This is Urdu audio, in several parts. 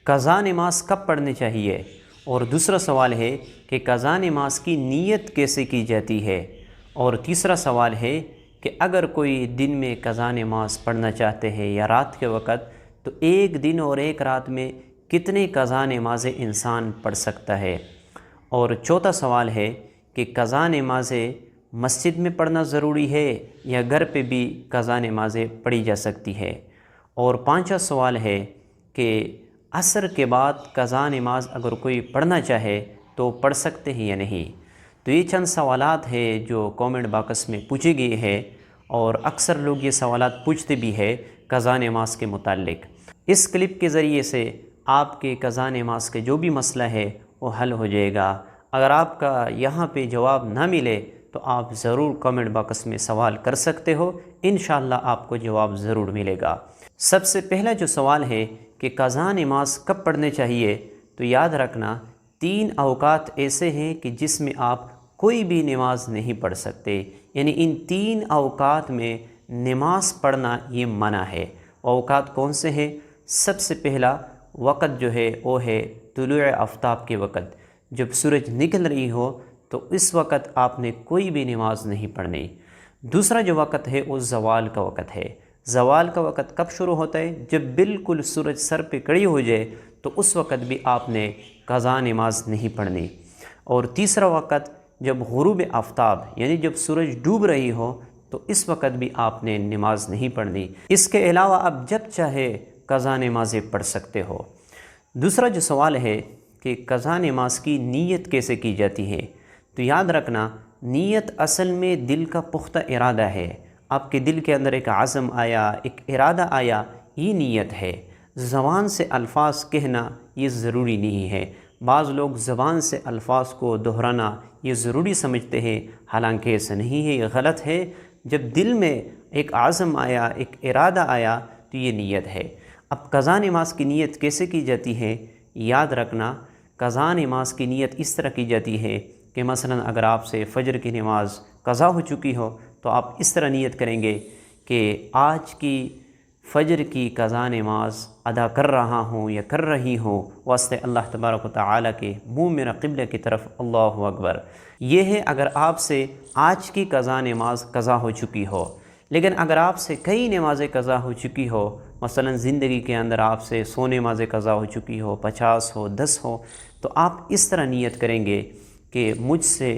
قضا نماز کب پڑھنی چاہیے، اور دوسرا سوال ہے کہ قضا نماز کی نیت کیسے کی جاتی ہے، اور تیسرا سوال ہے کہ اگر کوئی دن میں قضا نماز پڑھنا چاہتے ہیں یا رات کے وقت، تو ایک دن اور ایک رات میں کتنے قضا نمازیں انسان پڑھ سکتا ہے، اور چوتھا سوال ہے کہ قضا نمازیں مسجد میں پڑھنا ضروری ہے یا گھر پہ بھی قضا نمازیں پڑھی جا سکتی ہے، اور پانچواں سوال ہے کہ عصر کے بعد قضا نماز اگر کوئی پڑھنا چاہے تو پڑھ سکتے ہیں یا نہیں۔ تو یہ چند سوالات ہیں جو کومنٹ باکس میں پوچھے گئے ہیں، اور اکثر لوگ یہ سوالات پوچھتے بھی ہیں قضا نماز کے متعلق۔ اس کلپ کے ذریعے سے آپ کے قضا نماز کے جو بھی مسئلہ ہے وہ حل ہو جائے گا۔ اگر آپ کا یہاں پہ جواب نہ ملے تو آپ ضرور کمنٹ باکس میں سوال کر سکتے ہو، انشاءاللہ آپ کو جواب ضرور ملے گا۔ سب سے پہلا جو سوال ہے کہ قضا نماز کب پڑھنے چاہیے، تو یاد رکھنا 3 اوقات ایسے ہیں کہ جس میں آپ کوئی بھی نماز نہیں پڑھ سکتے، یعنی ان 3 اوقات میں نماز پڑھنا یہ منع ہے۔ اوقات کون سے ہیں؟ سب سے پہلا وقت جو ہے وہ ہے طلوع آفتاب کے وقت، جب سورج نکل رہی ہو تو اس وقت آپ نے کوئی بھی نماز نہیں پڑھنی۔ دوسرا جو وقت ہے وہ زوال کا وقت ہے۔ زوال کا وقت کب شروع ہوتا ہے؟ جب بالکل سورج سر پہ کھڑی ہو جائے تو اس وقت بھی آپ نے قضا نماز نہیں پڑھنی۔ اور تیسرا وقت جب غروب آفتاب، یعنی جب سورج ڈوب رہی ہو تو اس وقت بھی آپ نے نماز نہیں پڑھنی۔ اس کے علاوہ آپ جب چاہے قضا نمازیں پڑھ سکتے ہو۔ دوسرا جو سوال ہے کہ قضا نماز کی نیت کیسے کی جاتی ہے، تو یاد رکھنا نیت اصل میں دل کا پختہ ارادہ ہے۔ آپ کے دل کے اندر ایک عزم آیا، ایک ارادہ آیا، یہ نیت ہے۔ زبان سے الفاظ کہنا یہ ضروری نہیں ہے۔ بعض لوگ زبان سے الفاظ کو دہرانا یہ ضروری سمجھتے ہیں، حالانکہ ایسا نہیں ہے، یہ غلط ہے۔ جب دل میں ایک عزم آیا، ایک ارادہ آیا تو یہ نیت ہے۔ اب قضا نماز کی نیت کیسے کی جاتی ہے؟ یاد رکھنا قضا نماز کی نیت اس طرح کی جاتی ہے کہ مثلا اگر آپ سے فجر کی نماز قضا ہو چکی ہو تو آپ اس طرح نیت کریں گے کہ آج کی فجر کی قضا نماز ادا کر رہا ہوں یا کر رہی ہوں واسطے اللہ تبارک و تعالیٰ کے، منہ میرا قبلہ کی طرف، اللہ اکبر۔ یہ ہے اگر آپ سے آج کی قضا نماز قضا ہو چکی ہو۔ لیکن اگر آپ سے کئی نمازیں قضا ہو چکی ہو، مثلا زندگی کے اندر آپ سے 100 نمازیں قضا ہو چکی ہو، 50 ہو، 10 ہو، تو آپ اس طرح نیت کریں گے کہ مجھ سے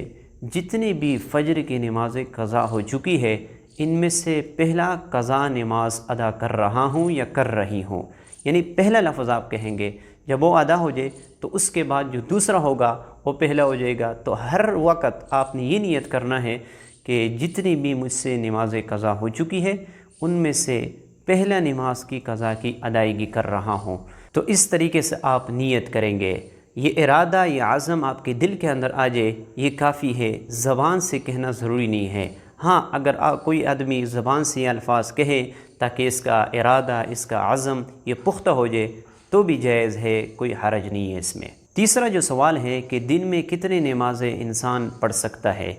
جتنی بھی فجر کی نمازیں قضا ہو چکی ہے، ان میں سے پہلا قضا نماز ادا کر رہا ہوں یا کر رہی ہوں، یعنی پہلا لفظ آپ کہیں گے۔ جب وہ ادا ہو جائے تو اس کے بعد جو دوسرا ہوگا وہ پہلا ہو جائے گا۔ تو ہر وقت آپ نے یہ نیت کرنا ہے کہ جتنی بھی مجھ سے نمازیں قضا ہو چکی ہے ان میں سے پہلا نماز کی قضا کی ادائیگی کر رہا ہوں۔ تو اس طریقے سے آپ نیت کریں گے۔ یہ ارادہ، یہ عزم آپ کے دل کے اندر آ جائے یہ کافی ہے، زبان سے کہنا ضروری نہیں ہے۔ ہاں اگر کوئی آدمی زبان سے یہ الفاظ کہے تاکہ اس کا ارادہ، اس کا عزم یہ پختہ ہو جائے تو بھی جائز ہے، کوئی حرج نہیں ہے اس میں۔ تیسرا جو سوال ہے کہ دن میں کتنے نمازیں انسان پڑھ سکتا ہے،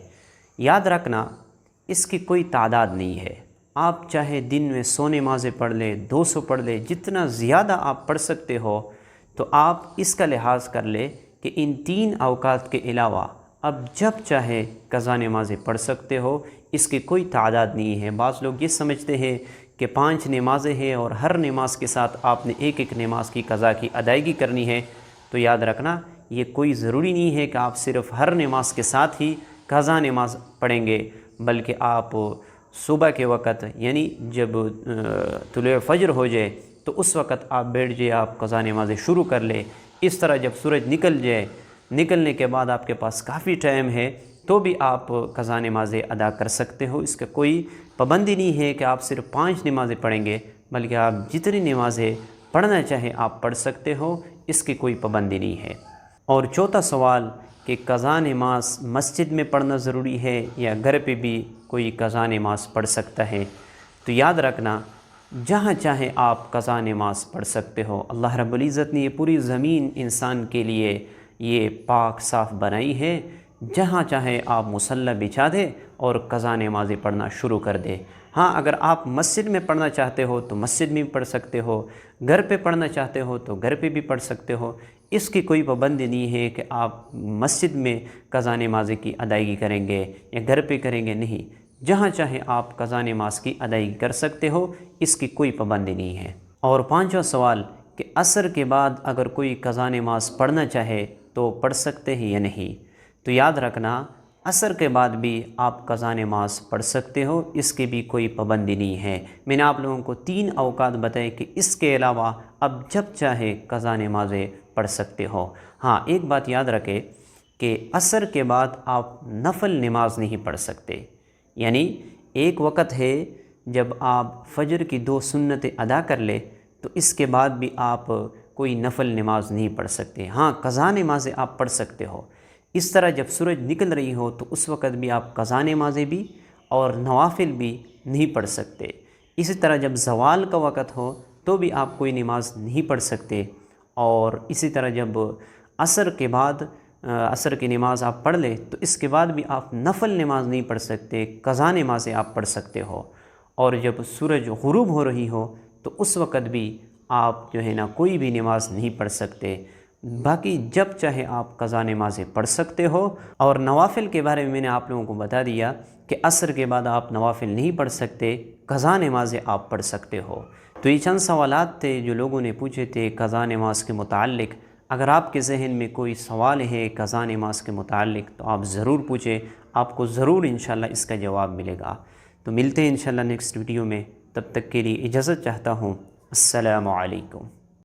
یاد رکھنا اس کی کوئی تعداد نہیں ہے۔ آپ چاہے دن میں 100 نمازیں پڑھ لیں، 200 پڑھ لیں، جتنا زیادہ آپ پڑھ سکتے ہو، تو آپ اس کا لحاظ کر لیں کہ ان 3 اوقات کے علاوہ اب جب چاہے قضا نمازیں پڑھ سکتے ہو، اس کی کوئی تعداد نہیں ہے۔ بعض لوگ یہ سمجھتے ہیں کہ 5 نمازیں ہیں اور ہر نماز کے ساتھ آپ نے ایک ایک نماز کی قضا کی ادائیگی کرنی ہے، تو یاد رکھنا یہ کوئی ضروری نہیں ہے کہ آپ صرف ہر نماز کے ساتھ ہی قضا نماز پڑھیں گے، بلکہ آپ صبح کے وقت یعنی جب طلوع فجر ہو جائے تو اس وقت آپ بیٹھ جائے، آپ قضا نمازیں شروع کر لیں۔ اس طرح جب سورج نکل جائے، نکلنے کے بعد آپ کے پاس کافی ٹائم ہے تو بھی آپ قضا نمازیں ادا کر سکتے ہو۔ اس کا کوئی پابندی نہیں ہے کہ آپ صرف 5 نمازیں پڑھیں گے، بلکہ آپ جتنی نمازیں پڑھنا چاہیں آپ پڑھ سکتے ہو، اس کی کوئی پابندی نہیں ہے۔ اور چوتھا سوال کہ قضا نماز مسجد میں پڑھنا ضروری ہے یا گھر پہ بھی کوئی قضا نماز پڑھ سکتا ہے، تو یاد رکھنا جہاں چاہے آپ قضا نماز پڑھ سکتے ہو۔ اللہ رب العزت نے یہ پوری زمین انسان کے لیے یہ پاک صاف بنائی ہے، جہاں چاہے آپ مصلی بچھا دے اور قضا نمازیں پڑھنا شروع کر دے۔ ہاں اگر آپ مسجد میں پڑھنا چاہتے ہو تو مسجد میں بھی پڑھ سکتے ہو، گھر پہ پڑھنا چاہتے ہو تو گھر پہ بھی پڑھ سکتے ہو۔ اس کی کوئی پابندی نہیں ہے کہ آپ مسجد میں قضاء نماز کی ادائیگی کریں گے یا گھر پہ کریں گے، نہیں، جہاں چاہے آپ قضاء نماز کی ادائیگی کر سکتے ہو، اس کی کوئی پابندی نہیں ہے۔ اور پانچواں سوال کہ عصر کے بعد اگر کوئی قضاء نماز پڑھنا چاہے تو پڑھ سکتے ہیں یا نہیں؟ تو یاد رکھنا، عصر کے بعد بھی آپ قضاء نماز پڑھ سکتے ہو، اس کی بھی کوئی پابندی نہیں ہے۔ میں نے آپ لوگوں کو 3 اوقات بتائے کہ اس کے علاوہ اب جب چاہے قضاء نمازیں پڑھ سکتے ہو۔ ہاں ایک بات یاد رکھے کہ عصر کے بعد آپ نفل نماز نہیں پڑھ سکتے، یعنی ایک وقت ہے جب آپ فجر کی 2 سنتیں ادا کر لے تو اس کے بعد بھی آپ کوئی نفل نماز نہیں پڑھ سکتے۔ ہاں قضاء نمازیں آپ پڑھ سکتے ہو۔ اس طرح جب سورج نکل رہی ہو تو اس وقت بھی آپ قضاء نمازیں بھی اور نوافل بھی نہیں پڑھ سکتے۔ اسی طرح جب زوال کا وقت ہو تو بھی آپ کوئی نماز نہیں پڑھ سکتے، اور اسی طرح جب عصر کے بعد عصر کی نماز آپ پڑھ لیں تو اس کے بعد بھی آپ نفل نماز نہیں پڑھ سکتے، قضاء نمازیں آپ پڑھ سکتے ہو۔ اور جب سورج غروب ہو رہی ہو تو اس وقت بھی آپ جو ہے نا کوئی بھی نماز نہیں پڑھ سکتے۔ باقی جب چاہے آپ قضاء نمازیں پڑھ سکتے ہو۔ اور نوافل کے بارے میں نے آپ لوگوں کو بتا دیا کہ عصر کے بعد آپ نوافل نہیں پڑھ سکتے، قضاء نمازیں آپ پڑھ سکتے ہو۔ تو یہ چند سوالات تھے جو لوگوں نے پوچھے تھے قضاء نماز کے متعلق۔ اگر آپ کے ذہن میں کوئی سوال ہے قضاء نماز کے متعلق تو آپ ضرور پوچھیں، آپ کو ضرور انشاءاللہ اس کا جواب ملے گا۔ تو ملتے ہیں انشاءاللہ نیکسٹ ویڈیو میں، تب تک کے لیے اجازت چاہتا ہوں۔ السلام علیکم۔